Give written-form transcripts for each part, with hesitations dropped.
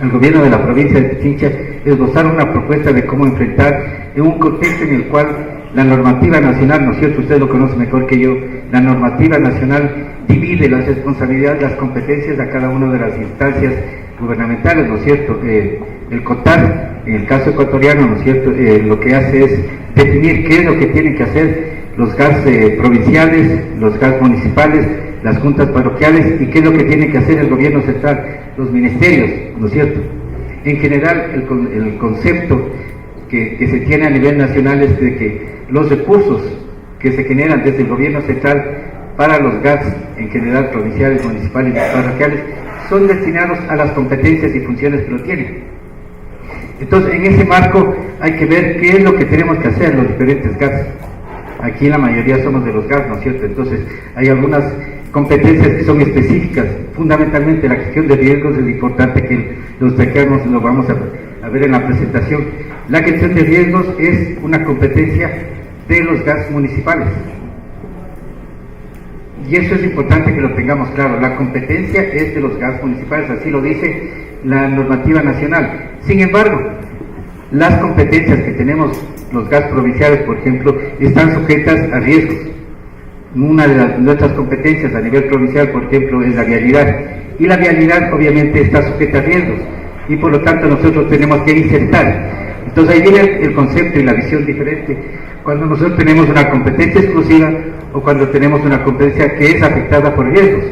al gobierno de la provincia de Pichincha esbozar una propuesta de cómo enfrentar en un contexto en el cual la normativa nacional, ¿no es cierto?, usted lo conoce mejor que yo, la normativa nacional divide las responsabilidades, las competencias a cada una de las instancias gubernamentales, ¿no es cierto? El COTAR, en el caso ecuatoriano, ¿no es cierto?, lo que hace es definir qué es lo que tienen que hacer los GAS provinciales, los GAS municipales, las juntas parroquiales y qué es lo que tiene que hacer el gobierno central, los ministerios, ¿no es cierto? En general, el concepto que se tiene a nivel nacional es de que los recursos que se generan desde el gobierno central para los GAS, en general provinciales, municipales y parroquiales, son destinados a las competencias y funciones que lo tienen. Entonces, en ese marco hay que ver qué es lo que tenemos que hacer los diferentes GAS. Aquí la mayoría somos de los GAS, ¿no es cierto? Entonces, hay algunas competencias que son específicas, fundamentalmente la gestión de riesgos. Es importante que los destaquemos, lo vamos a ver en la presentación. La gestión de riesgos es una competencia de los GAS municipales. Y eso es importante que lo tengamos claro, la competencia es de los GAS municipales, así lo dice la normativa nacional. Sin embargo, las competencias que tenemos los GAS provinciales, por ejemplo, están sujetas a riesgos. Una de nuestras competencias a nivel provincial, por ejemplo, es la vialidad, y la vialidad obviamente está sujeta a riesgos, y por lo tanto nosotros tenemos que insertar. Entonces ahí viene el concepto y la visión diferente, cuando nosotros tenemos una competencia exclusiva o cuando tenemos una competencia que es afectada por riesgos.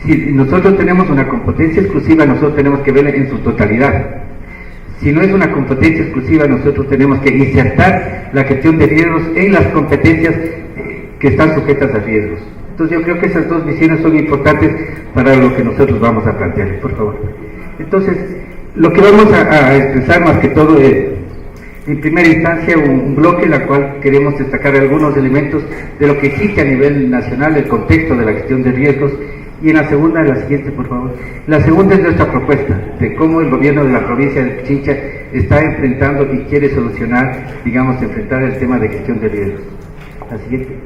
Si nosotros tenemos una competencia exclusiva, nosotros tenemos que verla en su totalidad. Si no es una competencia exclusiva, nosotros tenemos que insertar la gestión de riesgos en las competencias que están sujetas a riesgos. Entonces yo creo que esas dos visiones son importantes para lo que nosotros vamos a plantear, por favor. Entonces, lo que vamos a expresar más que todo es, en primera instancia, un bloque en el cual queremos destacar algunos elementos de lo que existe a nivel nacional, el contexto de la gestión de riesgos, y en la segunda, la siguiente, por favor. La segunda es nuestra propuesta de cómo el gobierno de la provincia de Pichincha está enfrentando y quiere solucionar, digamos, enfrentar el tema de gestión de riesgos. La siguiente.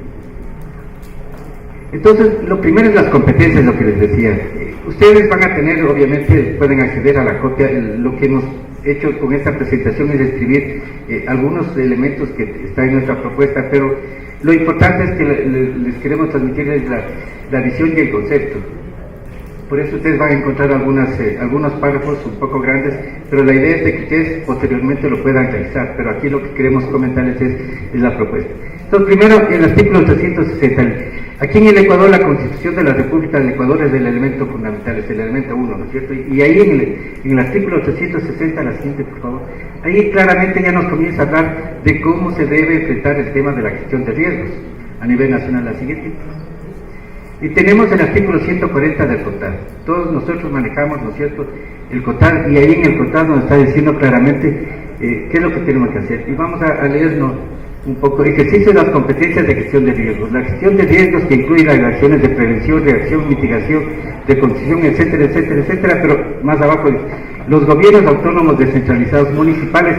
Entonces, lo primero es las competencias, lo que les decía. Ustedes van a tener, obviamente, pueden acceder a la copia. Lo que hemos hecho con esta presentación es escribir algunos elementos que están en nuestra propuesta, pero lo importante es que les queremos transmitirles la visión y el concepto. Por eso ustedes van a encontrar algunos párrafos un poco grandes, pero la idea es de que ustedes posteriormente lo puedan realizar, pero aquí lo que queremos comentarles es la propuesta. Entonces, primero, el artículo 360. Aquí en el Ecuador, la Constitución de la República del Ecuador es el elemento fundamental, es el elemento 1, ¿no es cierto? Y ahí en el artículo 360, la siguiente, por favor, ahí claramente ya nos comienza a hablar de cómo se debe enfrentar el tema de la gestión de riesgos a nivel nacional. La siguiente. Y tenemos el artículo 140 del COTAR. Todos nosotros manejamos, ¿no es cierto?, el COTAR, y ahí en el COTAR nos está diciendo claramente qué es lo que tenemos que hacer. Y vamos a leernos un poco. Ejercicio de las competencias de gestión de riesgos. La gestión de riesgos, que incluye las acciones de prevención, reacción, mitigación, de contención, etcétera, etcétera, etcétera, pero más abajo, los gobiernos autónomos descentralizados municipales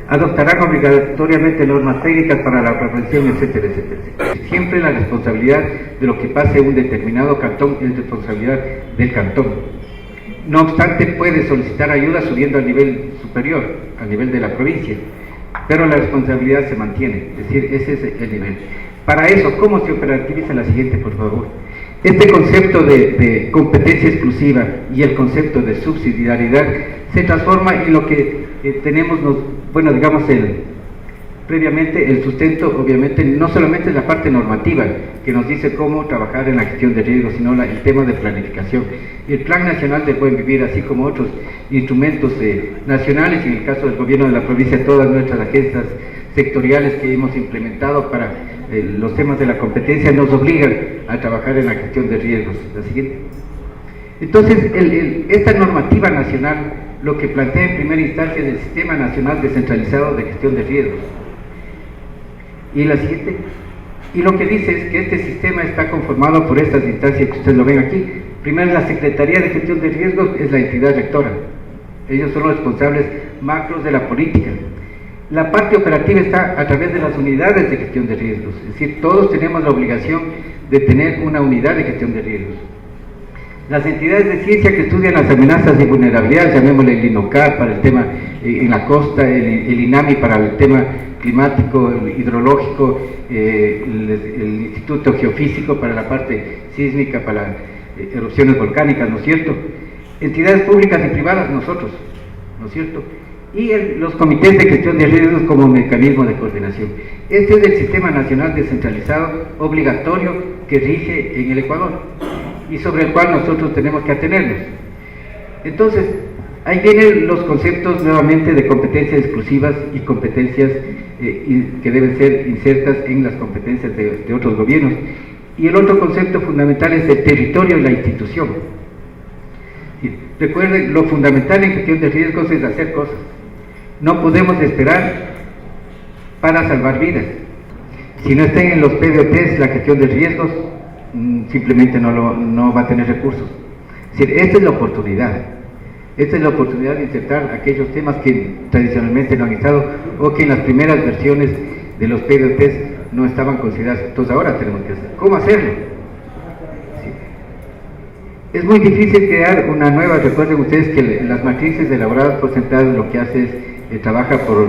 adoptarán obligatoriamente normas técnicas para la prevención, etcétera, etcétera, etcétera. Siempre la responsabilidad de lo que pase en un determinado cantón es responsabilidad del cantón. No obstante, puede solicitar ayuda subiendo al nivel superior, al nivel de la provincia, pero la responsabilidad se mantiene, es decir, ese es el nivel. Para eso, ¿cómo se operativiza? La siguiente, por favor. Este concepto de competencia exclusiva y el concepto de subsidiariedad se transforma en lo que tenemos, bueno, digamos, previamente el sustento, obviamente, no solamente en la parte normativa, que nos dice cómo trabajar en la gestión de riesgos, sino el tema de planificación. El Plan Nacional de Buen Vivir, así como otros instrumentos nacionales, y en el caso del gobierno de la provincia, todas nuestras agencias sectoriales que hemos implementado para los temas de la competencia, nos obligan a trabajar en la gestión de riesgos. La siguiente. Entonces, esta normativa nacional lo que plantea en primera instancia es el Sistema Nacional Descentralizado de Gestión de Riesgos. Y la siguiente. Y lo que dice es que este sistema está conformado por estas instancias que ustedes lo ven aquí. Primero, la Secretaría de Gestión de Riesgos es la entidad rectora. Ellos son los responsables macros de la política. La parte operativa está a través de las unidades de gestión de riesgos. Es decir, todos tenemos la obligación de tener una unidad de gestión de riesgos. Las entidades de ciencia que estudian las amenazas y vulnerabilidades, llamémosle el INOCAP para el tema en la costa, el INAMI para el tema climático, el hidrológico, el Instituto Geofísico para la parte sísmica, para erupciones volcánicas, ¿no es cierto? Entidades públicas y privadas, nosotros, ¿no es cierto? Y los comités de gestión de riesgos como mecanismo de coordinación. Este es el sistema nacional descentralizado obligatorio que rige en el Ecuador y sobre el cual nosotros tenemos que atenernos. Entonces, ahí vienen los conceptos nuevamente de competencias exclusivas y competencias que deben ser insertas en las competencias de otros gobiernos. Y el otro concepto fundamental es el territorio y la institución. Y recuerden, lo fundamental en gestión de riesgos es hacer cosas. No podemos esperar para salvar vidas. Si no estén en los PDOTs la gestión de riesgos, simplemente no va a tener recursos. Es decir, esta es la oportunidad. Esta es la oportunidad de insertar aquellos temas que tradicionalmente no han estado o que en las primeras versiones de los PDOTs no estaban considerados. Entonces ahora tenemos que hacer. ¿Cómo hacerlo? Sí. Es muy difícil crear una nueva. Recuerden ustedes que las matrices elaboradas por Central lo que hace es trabaja por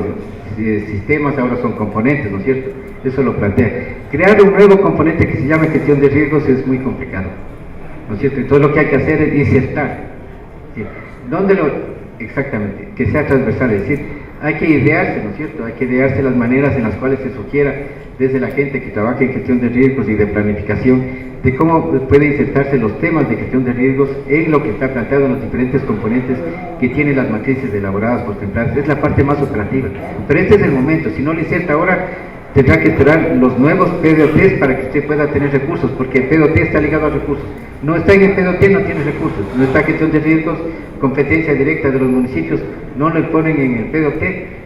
sistemas, ahora son componentes, ¿no es cierto? Eso lo plantea. Crear un nuevo componente que se llama gestión de riesgos es muy complicado, ¿no es cierto? Entonces lo que hay que hacer es insertar. ¿Sí? ¿Dónde lo? Exactamente, que sea transversal, es decir, hay que idearse, ¿no es cierto? Hay que idearse las maneras en las cuales se sugiera desde la gente que trabaja en gestión de riesgos y de planificación, de cómo pueden insertarse los temas de gestión de riesgos en lo que está planteado en los diferentes componentes que tienen las matrices elaboradas por Central. Es la parte más operativa, pero este es el momento. Si no lo inserta ahora, tendrá que esperar los nuevos PDOTs para que usted pueda tener recursos, porque el PDOT está ligado a recursos. No está en el PDOT, no tiene recursos. No está gestión de riesgos, competencia directa de los municipios, no lo ponen en el PDOT,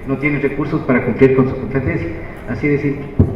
no tienen recursos para cumplir con su competencia. Así de simple.